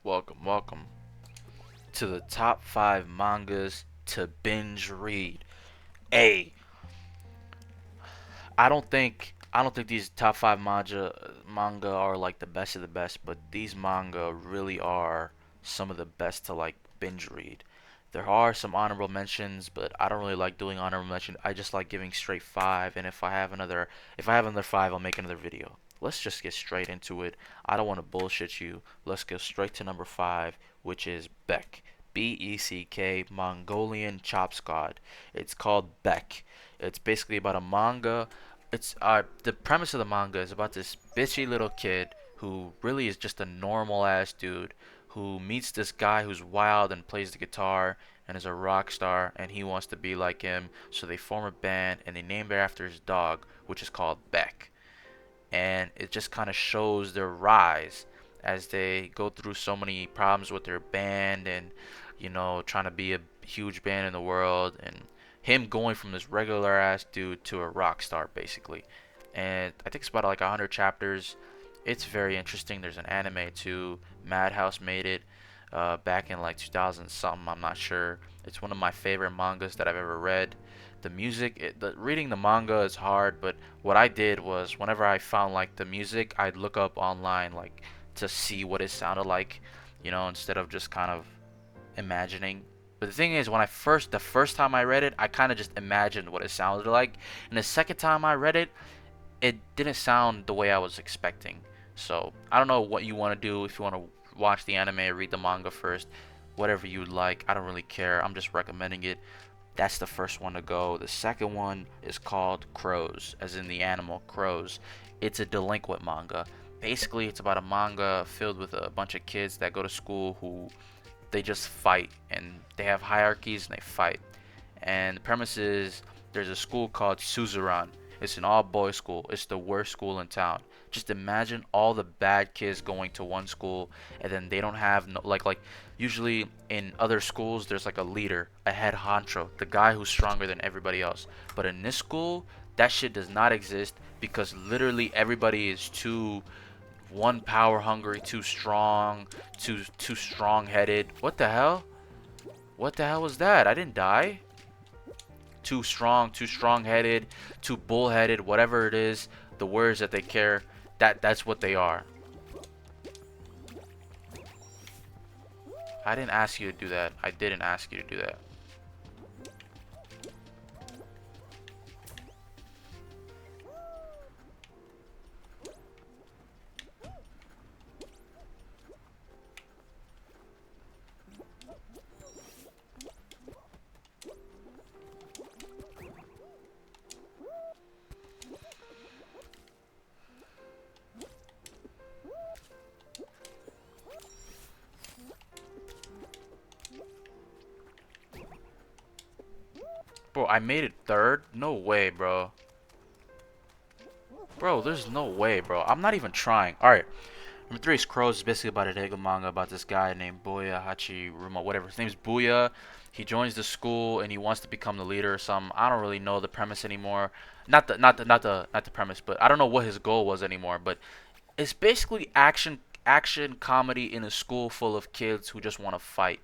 welcome to the top 5 mangas to binge read. Hey, I don't think these top 5 manga are like the best of the best, but these manga really are some of the best to like binge read. There are some honorable mentions, but I don't really like doing honorable mention. I just like giving straight 5, and if I have another 5, I'll make another video. Let's just get straight into it. I don't want to bullshit you. Let's go straight to number 5, which is Beck. Beck, Mongolian Chops God. It's called Beck. It's basically about a manga. It's the premise of the manga is about this bitchy little kid who really is just a normal ass dude who meets this guy who's wild and plays the guitar and is a rock star, and he wants to be like him, so they form a band and they name it after his dog, which is called Beck. And it just kind of shows their rise as they go through so many problems with their band, and trying to be a huge band in the world, and him going from this regular ass dude to a rock star basically. And I think it's about like 100 chapters. It's very interesting. There's an anime too. Madhouse made it back in like 2000 something, I'm not sure. It's one of my favorite mangas that I've ever read. Reading the manga is hard, but what I did was whenever I found like the music, I'd look up online like to see what it sounded like, instead of just kind of imagining. But the thing is, the first time I read it, I kind of just imagined what it sounded like, and the second time I read it, it didn't sound the way I was expecting. So I don't know what you want to do. If you want to watch the anime or read the manga first, whatever you would like, I don't really care. I'm just recommending it. That's the first one to go. The second one is called Crows, as in the animal crows. It's a delinquent manga. Basically, it's about a manga filled with a bunch of kids that go to school who they just fight, and they have hierarchies and they fight. And the premise is there's a school called Suzerain. It's an all boys school. It's the worst school in town. Just imagine all the bad kids going to one school, and then they don't have no, like usually in other schools there's like a leader, a head honcho, the guy who's stronger than everybody else. But in this school, that shit does not exist because literally everybody is too one power hungry, too strong, too strong headed. What the hell? What the hell was that? I didn't die. Too strong headed, too bullheaded, whatever it is, the words that they care, that's what they are. I didn't ask you to do that. I didn't ask you to do that. Bro, I made it third? No way, bro. Bro, there's no way, bro. I'm not even trying. Alright. Number 3 is Crows. It's basically about a Daigo manga about this guy named Booyah Hachiruma, whatever. His name's Booyah. He joins the school and he wants to become the leader or something. I don't really know the premise anymore. Not the premise, but I don't know what his goal was anymore. But it's basically action comedy in a school full of kids who just want to fight.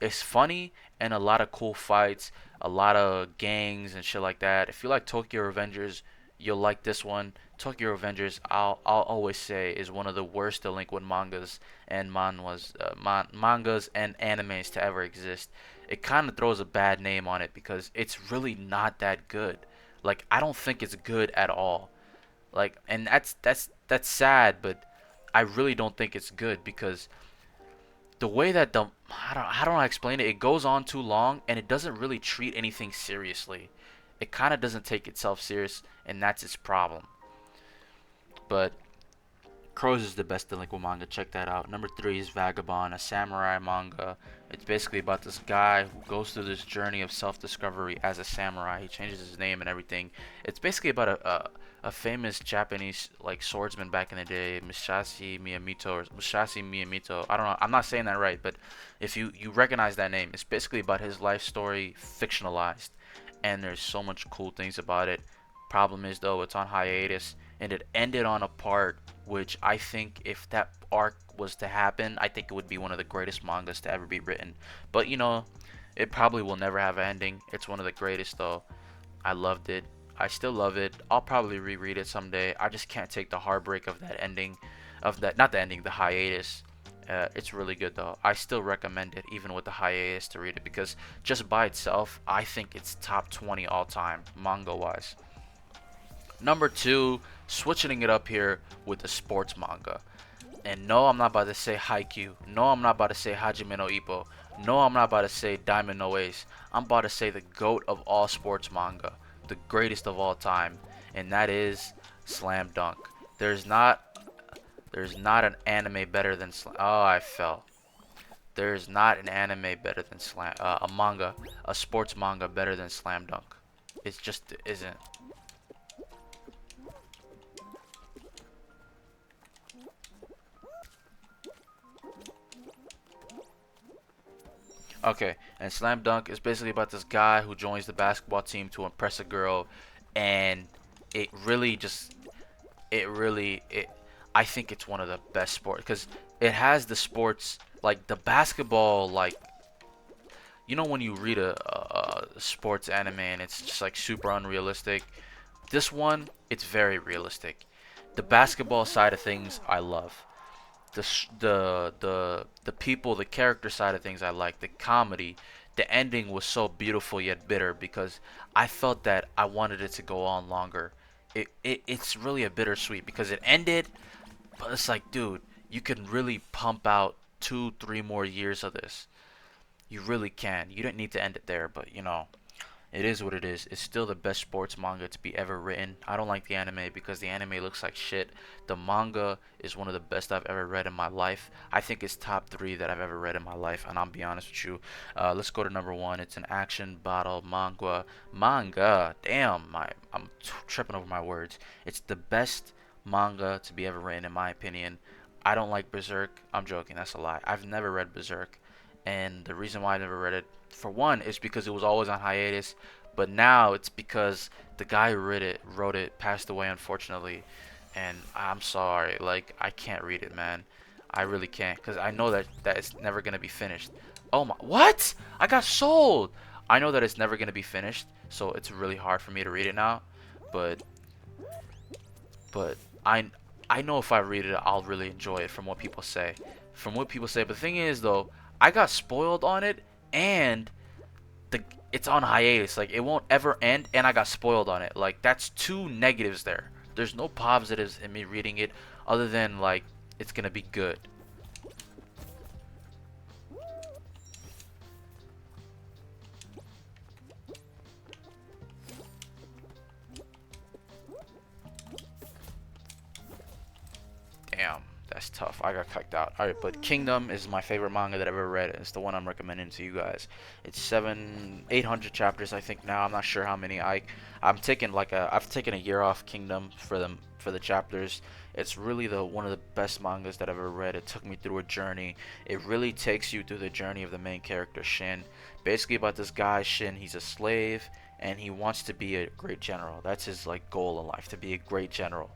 It's funny and a lot of cool fights, a lot of gangs and shit like that. If you like Tokyo Revengers, you'll like this one. Tokyo Revengers, I'll always say, is one of the worst delinquent mangas and animes to ever exist. It kind of throws a bad name on it because it's really not that good. Like I don't think it's good at all. Like, and that's sad, but I really don't think it's good because the way that the how do I explain it? It goes on too long and it doesn't really treat anything seriously. It kind of doesn't take itself serious, and that's its problem. But Crows is the best delinquent manga. Check that out. Number 3 is Vagabond, a samurai manga. It's basically about this guy who goes through this journey of self-discovery as a samurai. He changes his name and everything. It's basically about a famous Japanese like swordsman back in the day, Musashi Miyamoto. I don't know. I'm not saying that right, but if you recognize that name, it's basically about his life story fictionalized, and there's so much cool things about it. Problem is though, it's on hiatus, and it ended on a part which I think if that arc was to happen, I think it would be one of the greatest mangas to ever be written. But it probably will never have an ending. It's one of the greatest though. I loved it. I still love it. I'll probably reread it someday. I just can't take the heartbreak of that ending, of that not the ending, the hiatus. It's really good though. I still recommend it even with the hiatus to read it because just by itself, I think it's top 20 all time manga wise. Number two, switching it up here with the sports manga. And no, I'm not about to say Haikyuu. No, I'm not about to say Hajime no Ippo. No, I'm not about to say Diamond no Ace. I'm about to say the GOAT of all sports manga. The greatest of all time. And that is Slam Dunk. There's not there's not an anime better than Oh, I fell. There's not an anime better than a manga, a sports manga better than Slam Dunk. It just isn't. Okay, and Slam Dunk is basically about this guy who joins the basketball team to impress a girl, and it really just, it. I think it's one of the best sports because it has the sports like the basketball, like when you read a sports anime and it's just like super unrealistic. This one, it's very realistic. The basketball side of things, I love the people, the character side of things I like. The comedy, the ending was so beautiful yet bitter because I felt that I wanted it to go on longer. It's really a bittersweet because it ended, but it's like, dude, you can really pump out 2, 3 more years of this. You really can. You didn't need to end it there, but it is what it is. It's still the best sports manga to be ever written. I don't like the anime because the anime looks like shit. The manga is one of the best I've ever read in my life. I think it's top three that I've ever read in my life, and I'll be honest with you. Let's go to number one. It's an action battle manga. Manga. Damn, I'm tripping over my words. It's the best manga to be ever written in my opinion. I don't like Berserk. I'm joking. That's a lie. I've never read Berserk, and the reason why I never read it, for one, is because it was always on hiatus, but now it's because the guy who wrote it passed away unfortunately, and I'm sorry, like I can't read it, man. I really can't, because I know that it's never gonna be finished. Oh my, what? I got sold. I know that it's never gonna be finished, so it's really hard for me to read it now, but but I know if I read it, I'll really enjoy it from what people say. From what people say. But the thing is, though, I got spoiled on it, and the it's on hiatus. Like it won't ever end, and I got spoiled on it. Like that's two negatives there. There's no positives in me reading it, other than like it's gonna be good. Damn, that's tough. I got kicked out. Alright, but Kingdom is my favorite manga that I've ever read. It's the one I'm recommending to you guys. It's 800 chapters, I think now. I'm not sure how many. I've taken a year off Kingdom for the chapters. It's really the one of the best mangas that I've ever read. It took me through a journey. It really takes you through the journey of the main character Shin. Basically about this guy Shin. He's a slave and he wants to be a great general. That's his like goal in life, to be a great general.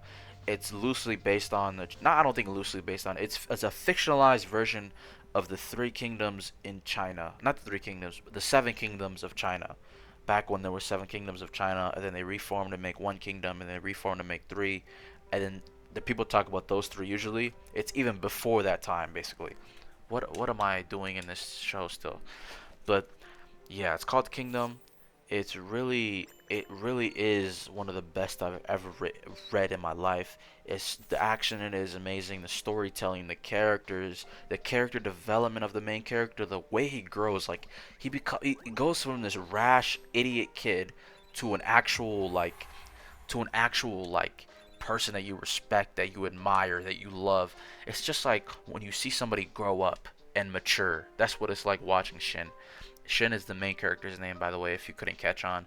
It's loosely based on the not I don't think loosely based on, it's a fictionalized version of the three kingdoms in China. Not the three kingdoms, but the seven kingdoms of China. Back when there were seven kingdoms of China, and then they reformed to make one kingdom, and they reformed to make three, and then the people talk about those three usually. It's even before that time, basically. What am I doing in this show still? But yeah, it's called Kingdom. It really is one of the best I've ever read in my life. It's the action in it is amazing, the storytelling, the characters, the character development of the main character, the way he grows. Like he goes from this rash idiot kid to an actual like person that you respect, that you admire, that you love. It's just like when you see somebody grow up and mature. That's what it's like watching Shin. Shin is the main character's name, by the way, if you couldn't catch on.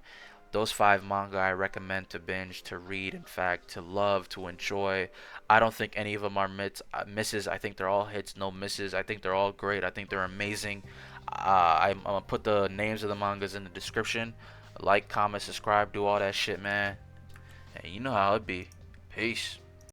Those five manga I recommend to binge, to read, in fact, to love, to enjoy. I don't think any of them are misses. I think they're all hits, no misses. I think they're all great. I think they're amazing. I'm gonna put the names of the mangas in the description. Like, comment, subscribe, do all that shit, man. And you know how it be. Peace.